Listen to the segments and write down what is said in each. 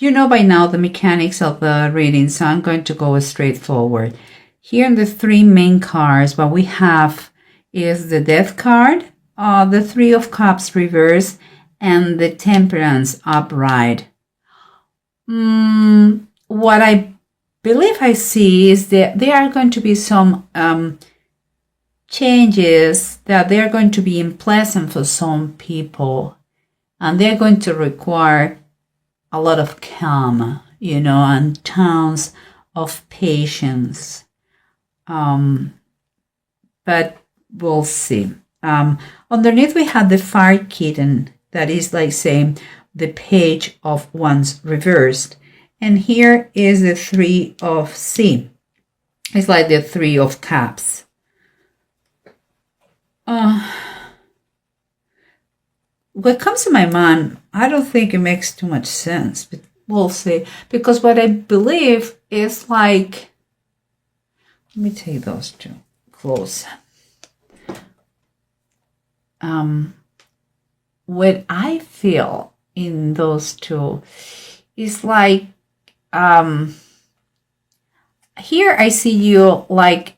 You know by now the mechanics of the reading, so I'm going to go straight forward. Here in the three main cards, what we have is the Death card, the Three of Cups reverse, and the Temperance upright. What I believe I see is that there are going to be some changes that they're going to be unpleasant for some people, and they're going to require a lot of calm, and tons of patience. But we'll see. Underneath we have the Fire Kitten, that is like saying the Page of Wands reversed. And here is the Three of Sea. It's like the Three of Cups. What comes to my mind, I don't think it makes too much sense, but we'll see. Because what I believe is like, let me take those two close. What I feel in those two is like, here I see you like,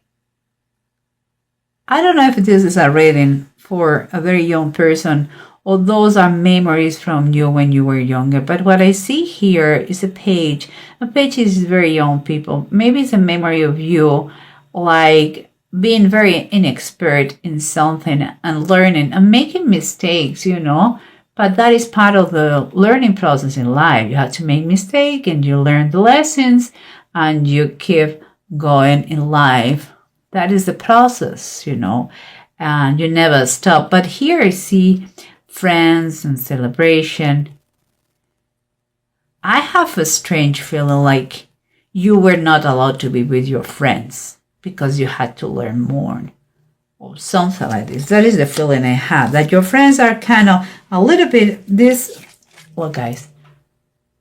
I don't know if this is a reading for a very young person, or those are memories from you when you were younger. But what I see here is a page. A page is very young people. Maybe it's a memory of you, like being very inexpert in something and learning and making mistakes, But that is part of the learning process in life. You have to make mistakes and you learn the lessons and you keep going in life. That is the process, and you never stop. But here I see friends and celebration. I have a strange feeling like you were not allowed to be with your friends because you had to learn more or something like this. That is the feeling I have, that your friends are kind of a little bit this. Well, guys,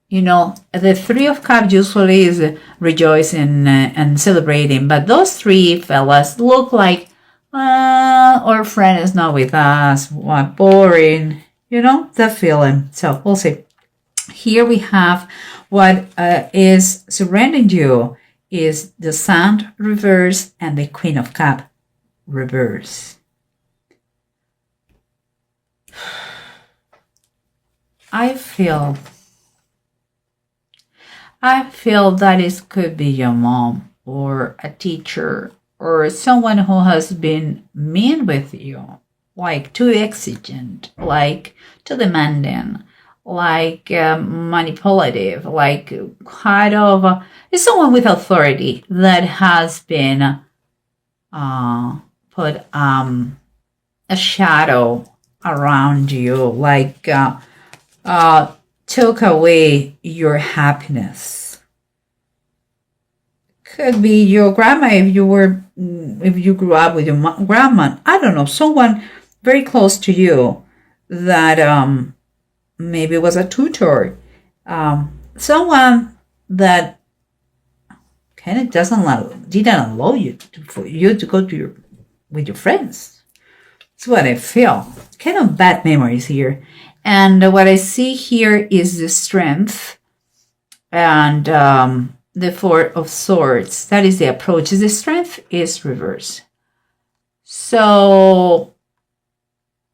the Three of Cups usually is rejoicing and celebrating, but those three fellas look like, our friend is not with us, what boring, the feeling. So we'll see. Here we have what is surrounding you is the Sun reverse and the Queen of Cups reverse. I feel that it could be your mom or a teacher or someone who has been mean with you, like too exigent, like too demanding, like manipulative, like kind of it's someone with authority that has been put a shadow around you, like took away your happiness. Could be your grandma if you grew up with your grandma. I don't know, someone very close to you that maybe was a tutor, someone that kind of didn't allow you for you to go with your friends. That's what I feel. Kind of bad memories here. And what I see here is the Strength and the Four of Swords. That is the approach. The Strength is reverse. So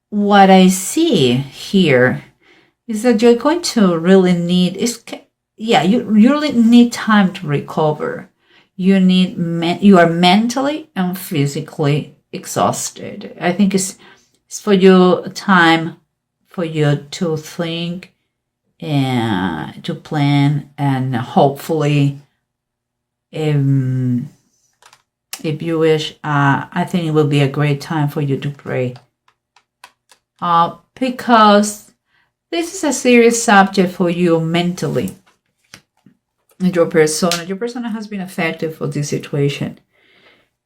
what I see here is that you're going to really need you really need time to recover. You are mentally and physically exhausted. I think it's for you time for you to think and to plan, and hopefully if you wish, I think it will be a great time for you to pray, because this is a serious subject for you mentally. Your persona has been affected for this situation.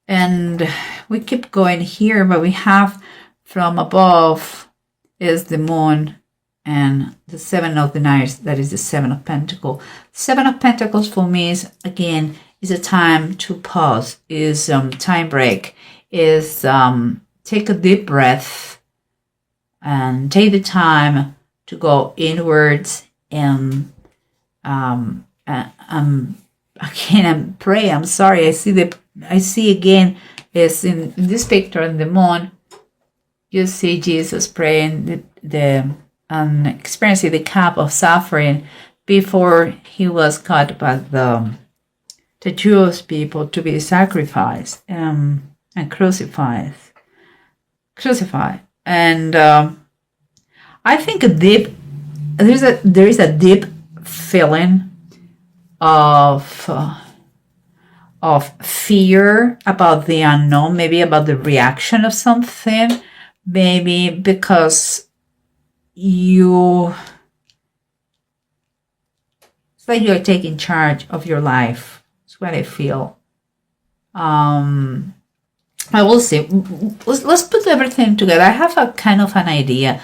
And we keep going here, but we have from above is the Moon and the Seven of the Knights, that is the Seven of Pentacles. Seven of Pentacles for me is, again, is a time to pause, is time break, is take a deep breath and take the time to go inwards and I'm pray. I'm sorry. I see again is in this picture in the moon. You see Jesus praying experiencing the cup of suffering before he was caught by the Jewish people to be sacrificed and crucified. And I think there is a deep feeling of fear about the unknown, maybe about the reaction of something, maybe because it's like you're taking charge of your life. That's what I feel. I will see. Let's put everything together. I have a kind of an idea.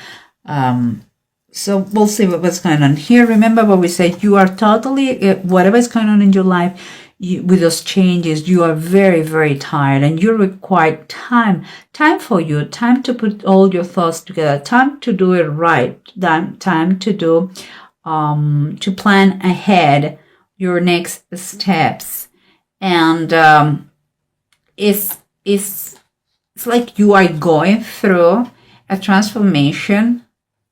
So we'll see what's going on here. Remember what we said. You are totally, whatever is going on in your life, with those changes, you are very, very tired, and you require time for you, time to put all your thoughts together, time to do it right, time to do, to plan ahead your next steps. And it's like you are going through a transformation,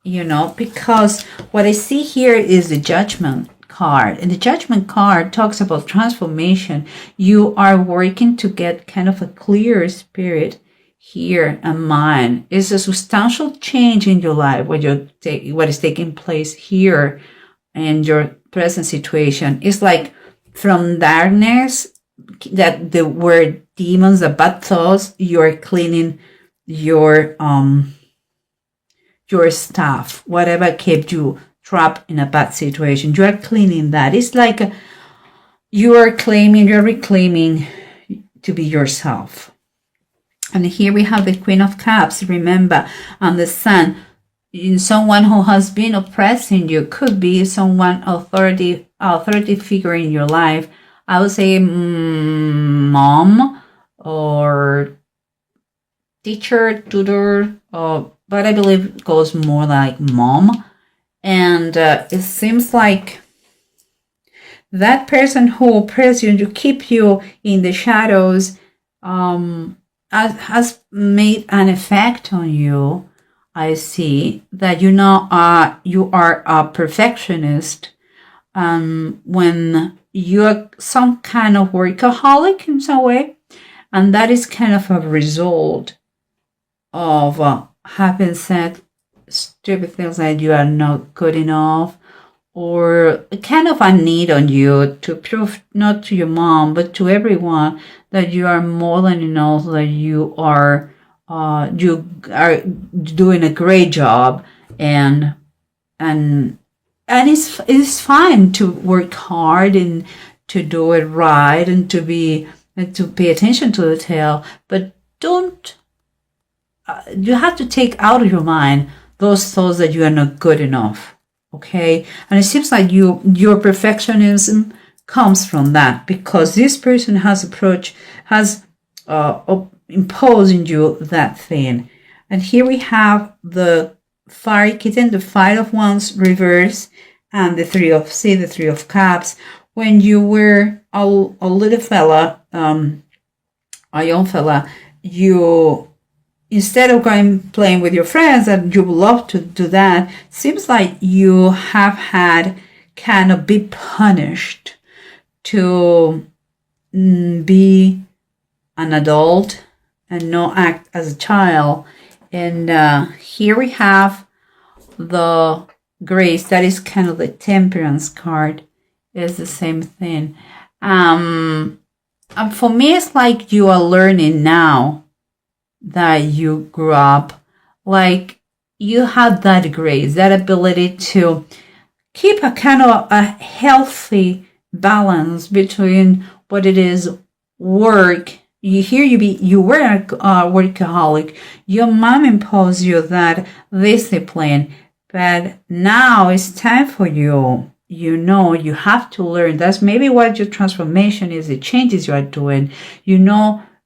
because what I see here is the Judgment card, and the Judgment card talks about transformation. You are working to get kind of a clear spirit here and mind. It's a substantial change in your life what is taking place here in your present situation. It's like from darkness, that there were demons, the bad thoughts, you're cleaning your stuff, whatever kept you trapped in a bad situation. You are cleaning that. It's like you're reclaiming to be yourself. And here we have the Queen of Cups, remember, and the Sun. In someone who has been oppressing you, could be someone authority figure in your life. I would say mom or teacher, tutor, but I believe it goes more like mom. And it seems like that person who oppresses you, to keep you in the shadows, has made an effect on you. I see that you are a perfectionist. When you're some kind of workaholic in some way, and that is kind of a result of having said stupid things like you are not good enough, or kind of a need on you to prove, not to your mom, but to everyone, that you are more than enough, that you are doing a great job, and it's fine to work hard and to do it right and to pay attention to detail, but don't. You have to take out of your mind those thoughts that you are not good enough. Okay, and it seems like your perfectionism comes from that, because this person has imposed in you that thing. And here we have the Fire Kitten, the Five of Wands reverse, and the Three of Cups. When you were a little fella, a young fella, you, instead of playing with your friends, and you would love to do that, seems like you have had kind of be punished to be an adult and not act as a child. And here we have the Grace, that is kind of the Temperance card, is the same thing. And for me, it's like you are learning now that you grew up, like you have that grace, that ability to keep a kind of a healthy balance between what it is work. You were a workaholic. Your mom imposed you that discipline, but now it's time for you. You have to learn. That's maybe what your transformation is, the changes you are doing.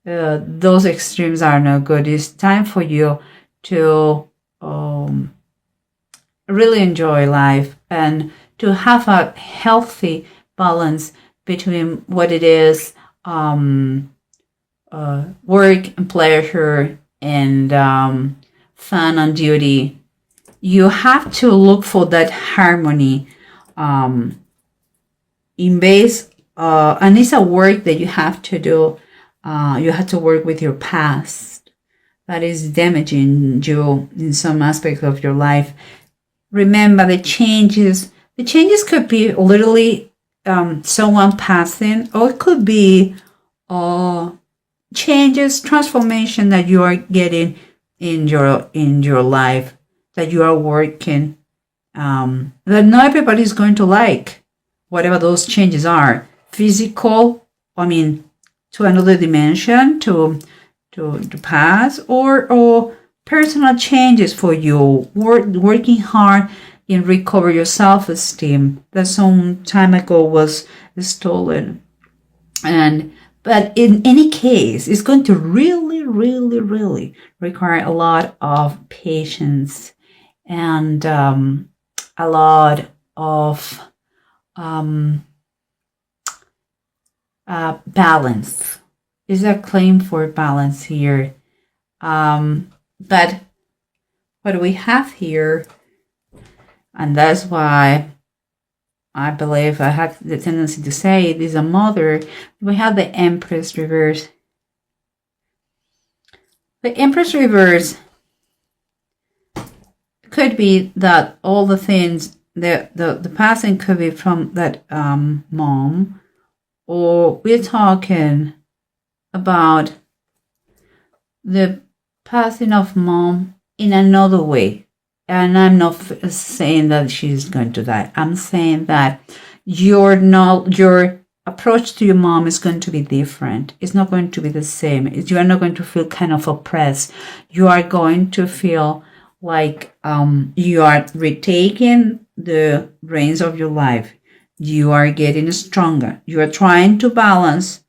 Those extremes are not good. It's time for you to really enjoy life and to have a healthy balance between what it is work and pleasure and fun and duty. You have to look for that harmony in base, and it's a work that you have to do. You have to work with your past that is damaging you in some aspect of your life. Remember the changes. The changes could be literally someone passing, or it could be changes, transformation that you are getting in your life, that you are working, that not everybody is going to like, whatever those changes are. Physical, to another dimension, to pass, or personal changes for you, working hard in recover your self-esteem that some time ago was stolen. But in any case, it's going to really, really, really require a lot of patience and a lot of balance. Is a claim for balance here. But what we have here, and that's why I believe I have the tendency to say it is a mother. We have the Empress reverse. The Empress reverse could be that all the things, the passing could be from that mom, or we're talking about the passing of mom in another way. And I'm not saying that she's going to die. I'm saying that your approach to your mom is going to be different. It's not going to be the same. You are not going to feel kind of oppressed. You are going to feel like you are retaking the reins of your life. You are getting stronger. You are trying to balance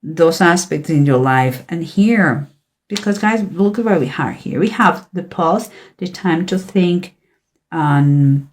those aspects in your life. And here, because guys, look at what we have here. We have the pause, the time to think and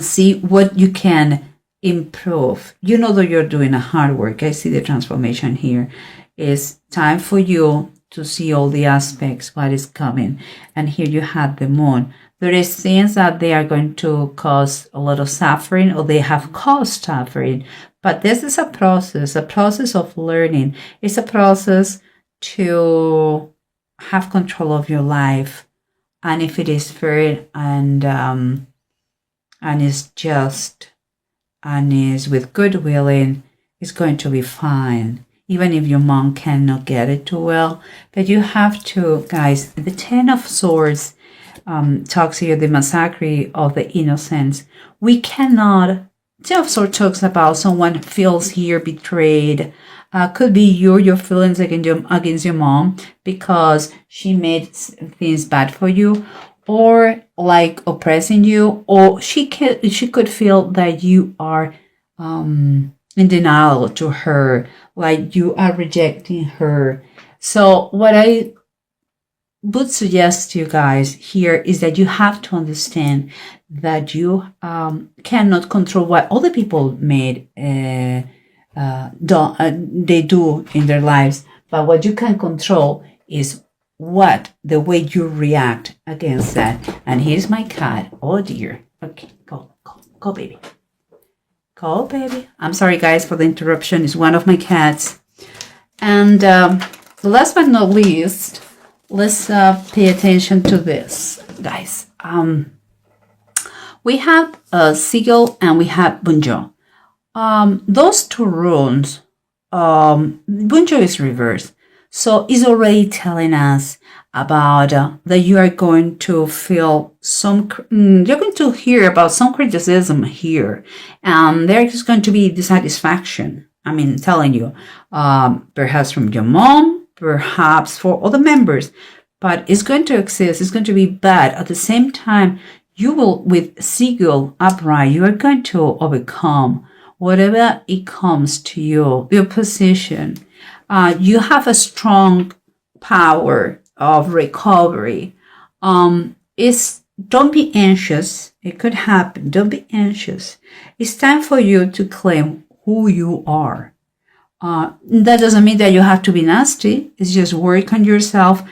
see what you can improve. You know that you're doing a hard work. I see the transformation here. It's time for you to see all the aspects, what is coming. And here you have the moon. There is things that they are going to cause a lot of suffering, or they have caused suffering. But this is a process of learning. It's a process to have control of your life, and if it is fair and is just and is with goodwilling, it's going to be fine, even if your mom cannot get it too well. But you have to, guys, the Ten of Swords talks here, the massacre of the innocents. We cannot. Ten of Swords talks about someone feels here betrayed. Could be your feelings against your mom because she made things bad for you, or like oppressing you, or she could feel that you are in denial to her, like you are rejecting her. So what I would suggest to you guys here is that you have to understand that you cannot control what other people made they do in their lives, but what you can control is the way you react against that. And here's my cat. Oh dear. Okay, go baby, go baby. I'm sorry guys for the interruption. It's one of my cats. And last but not least, let's pay attention to this, guys. We have Seagull and we have Bunjo. Those two runes, Bunjo is reversed. So it's already telling us about that you are going to feel you're going to hear about some criticism here. And there is going to be dissatisfaction. Telling you, perhaps from your mom, perhaps for other members, but it's going to exist. It's going to be bad. At the same time, you will, with Seagull upright, you are going to overcome whatever it comes to you, your position. You have a strong power of recovery. It's don't be anxious. It could happen. Don't be anxious. It's time for you to claim who you are. That doesn't mean that you have to be nasty. It's just work on yourself.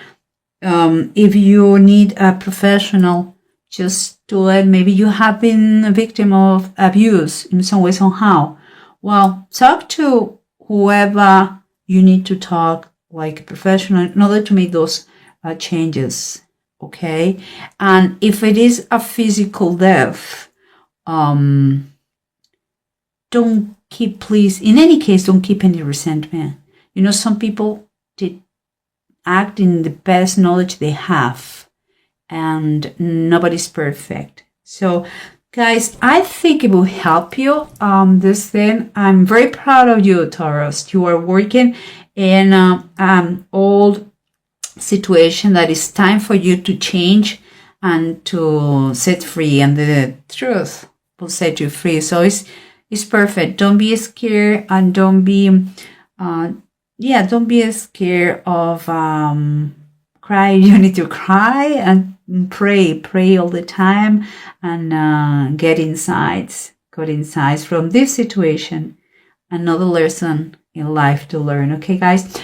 If you need a professional, just do it. Maybe you have been a victim of abuse in some way, somehow. Well, talk to whoever you need to talk, like a professional, in order to make those changes. Okay? And if it is a physical death, don't keep, please, in any case, don't keep any resentment. You know, some people did act in the best knowledge they have, and nobody's perfect. So, guys, I think it will help you, this thing. I'm very proud of you, Taurus. You are working in an old situation that is time for you to change and to set free, and the truth will set you free. So it's perfect. Don't be scared, and don't be don't be scared of cry. You need to cry and pray all the time, and get insights from this situation. Another lesson in life to learn. Okay, guys.